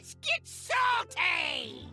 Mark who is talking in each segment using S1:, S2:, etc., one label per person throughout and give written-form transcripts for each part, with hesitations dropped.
S1: Let's get salty!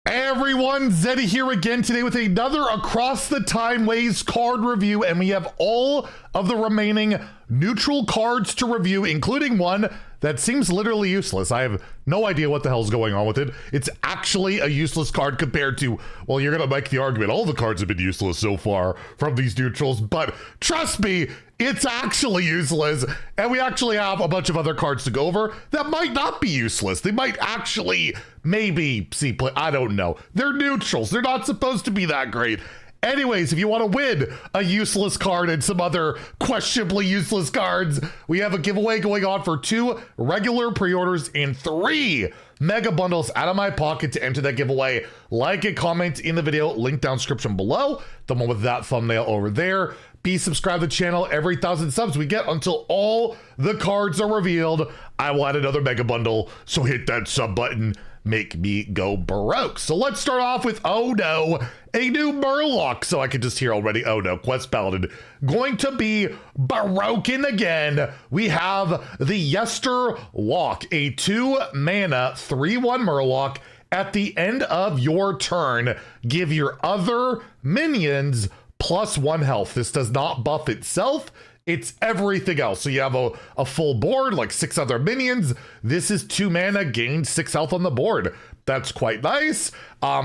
S2: Hey everyone, Zeddy here again today with another Across the Timeways card review, and we have all of the remaining neutral cards to review, including one that seems literally useless. I have no idea what the hell's going on with it. It's actually a useless card compared to, well, you're gonna make the argument all the cards have been useless so far from these neutrals, but trust me, it's actually useless, and we actually have a bunch of other cards to go over that might not be useless. They might actually maybe see play. I don't know. They're neutrals. They're not supposed to be that great. Anyways, if you want to win a useless card and some other questionably useless cards, we have a giveaway going on for 2 regular pre-orders and 3 mega bundles out of my pocket to enter that giveaway. Like and comment in the video, link down description below, the one with that thumbnail over there. Be subscribed to the channel. Every 1,000 subs we get until all the cards are revealed, I will add another mega bundle, so hit that sub button. Make me go baroque. So let's start off with, oh no, a new Murloc. So I could just hear already, oh no, Quest Paladin going to be baroquing again. We have the Yester Walk, a 2-mana 3/1 Murloc. At the end of your turn, give your other minions +1 health. This does not buff itself. It's everything else. So you have a full board, like 6 other minions. This is 2 mana, gain 6 health on the board. That's quite nice.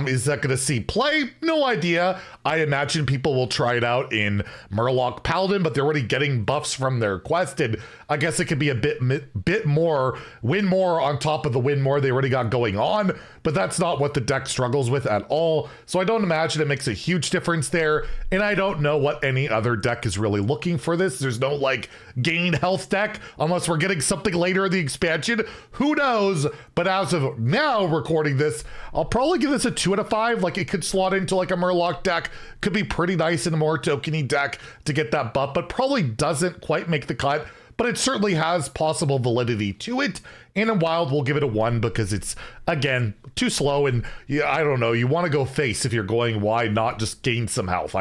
S2: Is that going to see play? No idea. I imagine people will try it out in Murloc Paladin, but they're already getting buffs from their quest, and I guess it could be a bit more, win more on top of the win more they already got going on, but that's not what the deck struggles with at all, so I don't imagine it makes a huge difference there, and I don't know what any other deck is really looking for this. There's no, like, gain health deck, unless we're getting something later in the expansion. Who knows? But as of now, recording this, I'll probably give this a 2 out of 5. Like, it could slot into like a Murloc deck, could be pretty nice in a more tokeny deck to get that buff, but probably doesn't quite make the cut. But it certainly has possible validity to it. And in Wild, we'll give it a 1 because it's, again, too slow. And yeah, I don't know, you want to go face if you're going, why not just gain some health?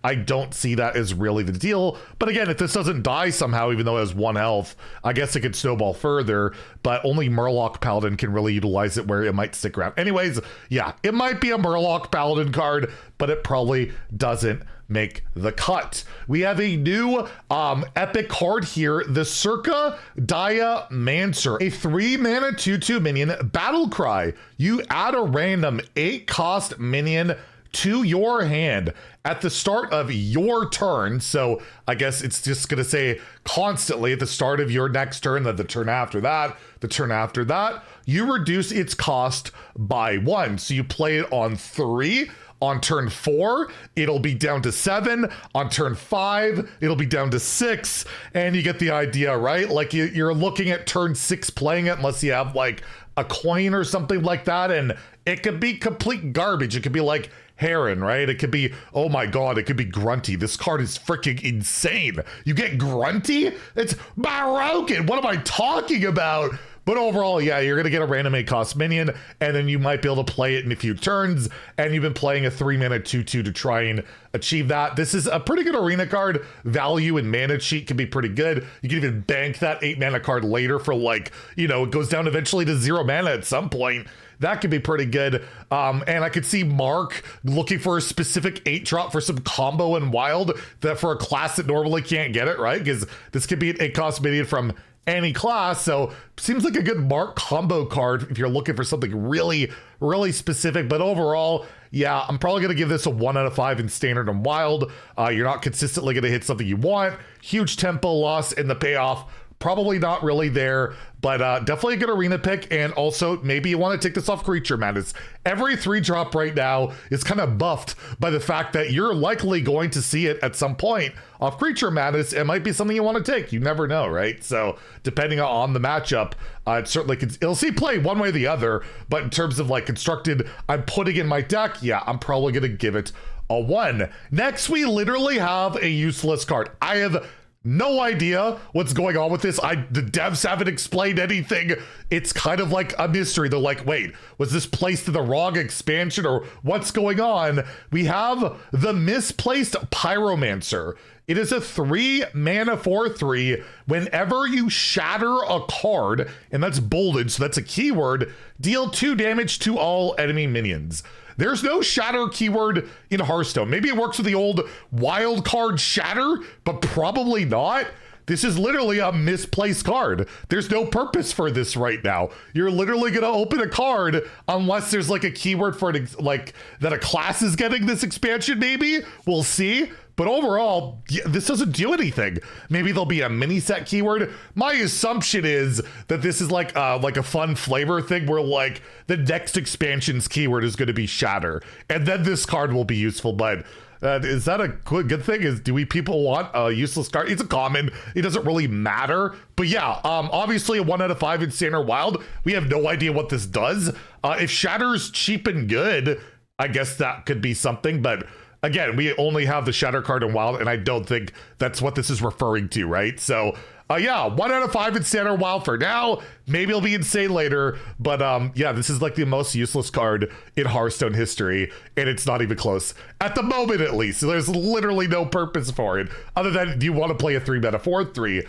S2: I don't see that as really the deal. But again, if this doesn't die somehow, even though it has 1 health, I guess it could snowball further. But only Murloc Paladin can really utilize it where it might stick around. Anyways, yeah, it might be a Murloc Paladin card, but it probably doesn't make the cut. We have a new epic card here, the Circa Diamancer, a 3-mana 2/2 minion battle cry. You add a random 8-cost minion to your hand at the start of your turn. So I guess it's just gonna say constantly at the start of your next turn, then the turn after that, the turn after that, you reduce its cost by 1. So you play it on 3. On turn 4, it'll be down to 7. On turn 5, it'll be down to 6. And you get the idea, right? Like you're looking at turn 6 playing it, unless you have like a coin or something like that. And it could be complete garbage. It could be like Heron, right? It could be, oh my God, it could be Grunty. This card is freaking insane. You get Grunty? It's baroque. What am I talking about? But overall, yeah, you're going to get a random 8-cost minion, and then you might be able to play it in a few turns, and you've been playing a 3-mana 2/2 to try and achieve that. This is a pretty good arena card. Value and mana cheat can be pretty good. You can even bank that 8-mana card later for, like, you know, it goes down eventually to 0 mana at some point. That could be pretty good. And I could see Mark looking for a specific 8-drop for some combo in Wild that for a class that normally can't get it, right? Because this could be an 8-cost minion from any class, so seems like a good Mark combo card if you're looking for something really, really specific. But overall, yeah, I'm probably going to give this a 1 out of 5 in Standard and Wild. You're not consistently going to hit something you want. Huge tempo loss, and the payoff probably not really there, but definitely a good arena pick. And also, maybe you want to take this off Creature Madness. Every 3-drop right now is kind of buffed by the fact that you're likely going to see it at some point off Creature Madness. It might be something you want to take. You never know, right? So depending on the matchup, it certainly could, it'll see play one way or the other. But in terms of like constructed, I'm putting in my deck, yeah, I'm probably going to give it a 1. Next, we literally have a useless card. I have No idea what's going on with this. The devs haven't explained anything. It's kind of like a mystery. They're like, wait, was this placed in the wrong expansion or what's going on? We have the Misplaced Pyromancer. It is a 3 mana 4/3. Whenever you shatter a card, and that's bolded, so that's a keyword, deal 2 damage to all enemy minions. There's no shatter keyword in Hearthstone. Maybe it works with the old wild card shatter, but probably not. This is literally a misplaced card. There's no purpose for this right now. You're literally gonna open a card unless there's like a keyword for it, like that a class is getting this expansion, maybe. We'll see. But overall, this doesn't do anything. Maybe there'll be a mini set keyword. My assumption is that this is like a fun flavor thing where like the next expansion's keyword is going to be shatter, and then this card will be useful. But is that a good thing? People want a useless card? It's a common. It doesn't really matter. But yeah, obviously a 1 out of 5 in Standard Wild. We have no idea what this does. If Shatter's cheap and good, I guess that could be something. But again, we only have the Shatter card in Wild, and I don't think that's what this is referring to, right? So, yeah, 1 out of 5 in Standard Wild for now. Maybe it'll be insane later, but yeah, this is like the most useless card in Hearthstone history, and it's not even close. At the moment, at least. So there's literally no purpose for it, other than do you want to play a 3 mana 4/3.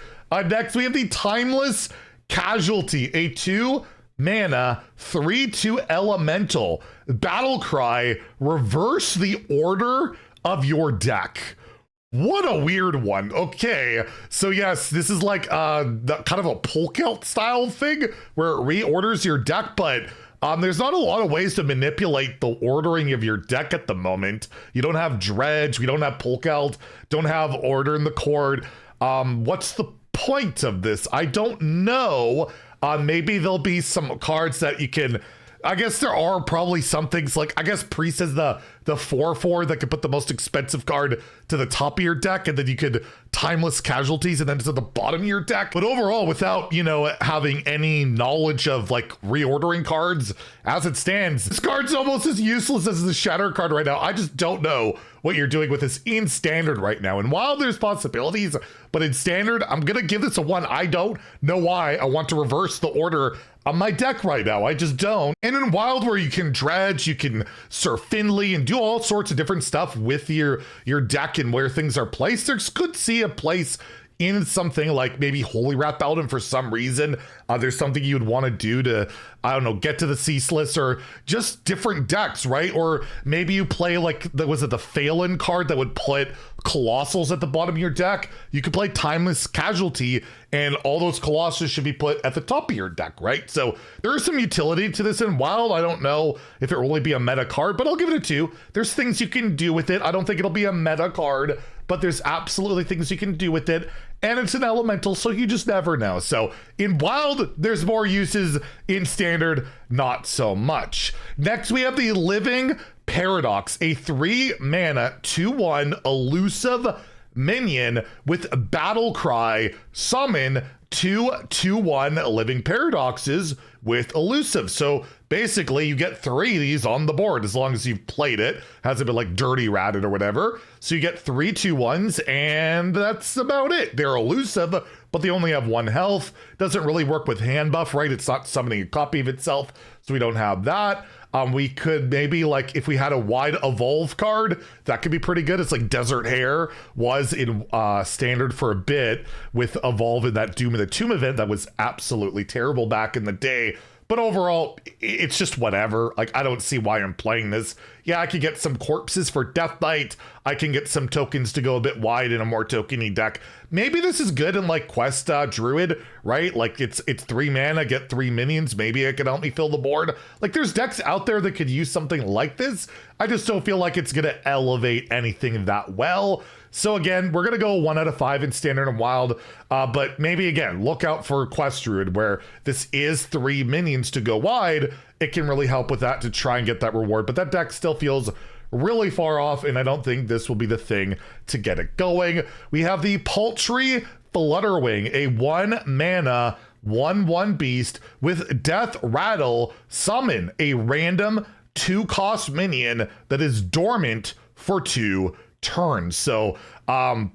S2: Next, we have the Timeless Casualty, a 2 mana 3/2 elemental. Battle cry, reverse the order of your deck. What a weird one. Okay, so yes, this is like the kind of a Polkelt style thing where it reorders your deck, but there's not a lot of ways to manipulate the ordering of your deck at the moment. You don't have Dredge, we don't have Polkelt, don't have Order in the Court. What's the point of this? I don't know. Maybe there'll be some cards that you can, I guess there are probably some things like, I guess Priest is the 4/4 that could put the most expensive card to the top of your deck, and then you could Timeless Casualties and then to the bottom of your deck. But overall, without, you know, having any knowledge of like reordering cards as it stands, this card's almost as useless as the Shatter card right now. I just don't know what you're doing with this in Standard right now. And while there's possibilities, but in Standard, I'm gonna give this a 1. I don't know why I want to reverse the order on my deck right now. I just don't. And in Wild, where you can Dredge, you can Sir Finley and do all sorts of different stuff with your deck and where things are placed, there's could see a place in something like maybe Holy Wrath Paladin for some reason. There's something you would want to do to, I don't know, get to the Ceaseless, or just different decks, right? Or maybe you play like, was it the Phelan card that would put Colossals at the bottom of your deck? You could play Timeless Casualty and all those Colossals should be put at the top of your deck, right? So there is some utility to this in Wild. I don't know if it will really be a meta card, but I'll give it a 2. There's things you can do with it. I don't think it'll be a meta card, but there's absolutely things you can do with it. And it's an elemental, so you just never know. So in Wild, there's more uses. In Standard, not so much. Next, we have the Living Paradox, a 3 mana 2/1 elusive minion with Battle Cry. Summon 2 2/1 Living Paradoxes with elusive. So basically you get 3 of these on the board as long as you've played it. Hasn't been like dirty ratted or whatever. So you get 3 2/1s, and that's about it. They're elusive, but they only have 1 health. Doesn't really work with hand buff, right? It's not summoning a copy of itself, so we don't have that. We could maybe, like, if we had a wide evolve card, that could be pretty good. It's like Desert Hare was in Standard for a bit with evolve in that Doom of the Tomb event that was absolutely terrible back in the day. But overall, it's just whatever. Like, I don't see why I'm playing this. Yeah, I could get some corpses for Death Knight. I can get some tokens to go a bit wide in a more tokeny deck. Maybe this is good in like Quest Druid, right? Like it's 3 mana, get 3 minions. Maybe it can help me fill the board. Like there's decks out there that could use something like this. I just don't feel like it's gonna elevate anything that well. So again, we're gonna go 1 out of 5 in Standard and Wild, but maybe again, look out for Quest Druid, where this is 3 minions to go wide. It can really help with that to try and get that reward, but that deck still feels really far off, and I don't think this will be the thing to get it going. We have the Paltry Flutterwing, a 1 mana 1/1 beast with Death Rattle. Summon a random 2-cost minion that is dormant for 2 turns. So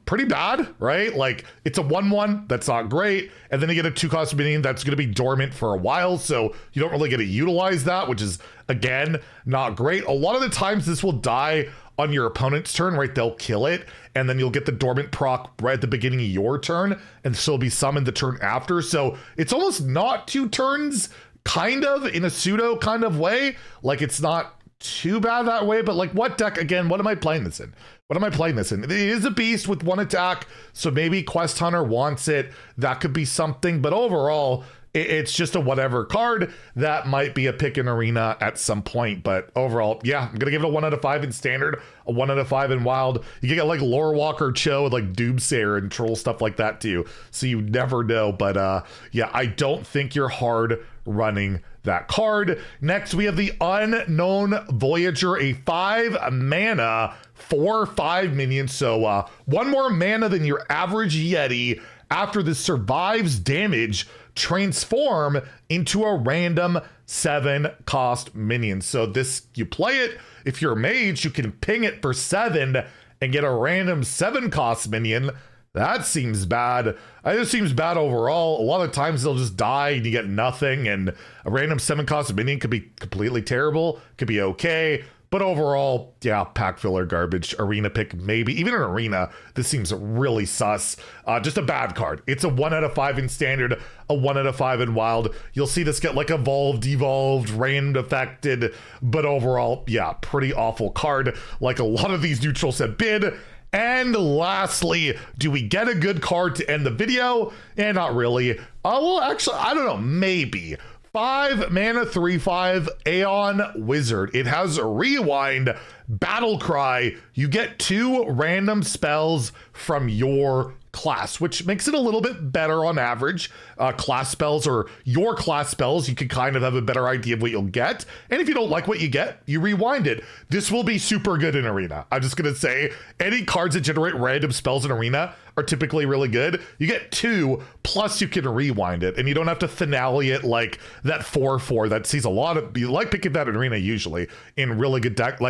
S2: pretty bad, right? Like it's a 1/1, that's not great. And then you get a 2-cost minion that's going to be dormant for a while. So you don't really get to utilize that, which is, again, not great. A lot of the times this will die on your opponent's turn, right? They'll kill it, and then you'll get the dormant proc right at the beginning of your turn, and so it'll be summoned the turn after. So it's almost not 2 turns, kind of, in a pseudo kind of way. Like it's not too bad that way, but like what deck, again, what am I playing this in? What am I playing this in? It is a beast with 1 attack, so maybe Quest Hunter wants it. That could be something, but overall, it's just a whatever card that might be a pick in Arena at some point. But overall, yeah, I'm gonna give it a 1 out of 5 in Standard, a 1 out of 5 in Wild. You can get like Lore Walker Cho with like Doomsayer and Troll stuff like that too, so you never know. But yeah, I don't think you're hard running that card. Next, we have the Unknown Voyager, a 5 mana 4/5 minion. So 1 more mana than your average Yeti. After this survives damage, transform into a random 7-cost minion. So this, you play it, if you're a mage, you can ping it for 7 and get a random 7-cost minion. That seems bad. It just seems bad overall. A lot of times they'll just die and you get nothing, and a random 7-cost minion could be completely terrible, could be okay. But overall, yeah, pack filler garbage. Arena pick, maybe. Even in Arena, this seems really sus. Just a bad card. It's a 1 out of 5 in Standard, a 1 out of 5 in Wild. You'll see this get like evolved, devolved, random affected. But overall, yeah, pretty awful card. Like a lot of these neutrals have been. And lastly, do we get a good card to end the video? And not really. Well, actually, I don't know, maybe. 5 mana 3/5 Aeon Wizard. It has a Rewind, Battle Cry. You get 2 random spells from your class, which makes it a little bit better on average. Class spells, or your class spells, you can kind of have a better idea of what you'll get. And if you don't like what you get, you rewind it. This will be super good in Arena. I'm just gonna say, any cards that generate random spells in Arena are typically really good. You get 2, plus you can rewind it, and you don't have to finale it like that 4/4 that sees a lot of, you like picking that in Arena usually in really good deck,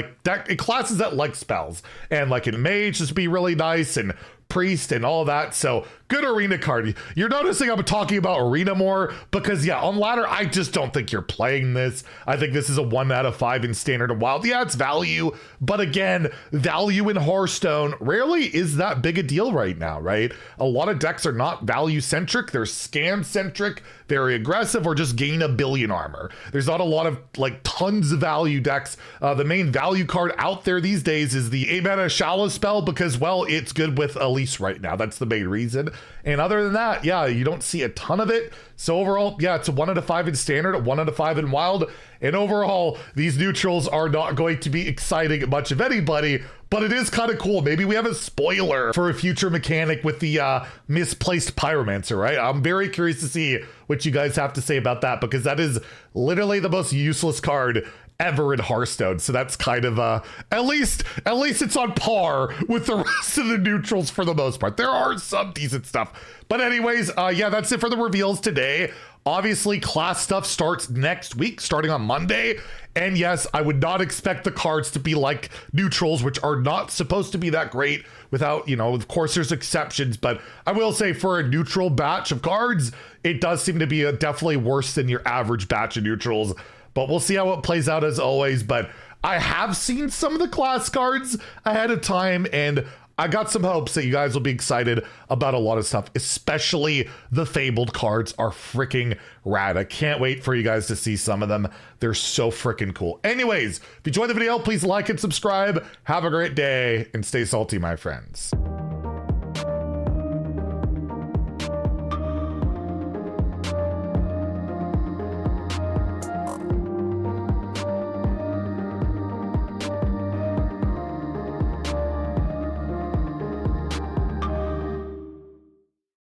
S2: in classes that like spells, and like in Mage, this would be really nice, and Priest and all that. So good Arena card. You're noticing I'm talking about Arena more because, yeah, on Ladder, I just don't think you're playing this. I think this is a 1 out of 5 in Standard and Wild. Yeah, it's value, but again, value in Hearthstone rarely is that big a deal right now, right? A lot of decks are not value centric. They're scam centric, very aggressive, or just gain a billion armor. There's not a lot of like tons of value decks. The main value card out there these days is the 8 mana Shallow spell because, well, it's good with Elise right now. That's the main reason. And other than that, yeah, you don't see a ton of it. So overall, yeah, it's a 1 out of 5 in Standard, a 1 out of 5 in Wild. And overall, these neutrals are not going to be exciting much of anybody, but it is kind of cool. Maybe we have a spoiler for a future mechanic with the misplaced Pyromancer, right? I'm very curious to see what you guys have to say about that, because that is literally the most useless card ever in Hearthstone. So that's kind of at least it's on par with the rest of the neutrals for the most part. There are some decent stuff, but anyways, yeah, that's it for the reveals today. Obviously, class stuff starts next week, starting on Monday. And yes, I would not expect the cards to be like neutrals, which are not supposed to be that great without, you know, of course there's exceptions, but I will say for a neutral batch of cards, it does seem to be definitely worse than your average batch of neutrals. But we'll see how it plays out as always. But I have seen some of the class cards ahead of time, and I got some hopes that you guys will be excited about a lot of stuff, especially the Fabled cards are freaking rad. I can't wait for you guys to see some of them. They're so freaking cool. Anyways, if you enjoyed the video, please like and subscribe. Have a great day and stay salty, my friends.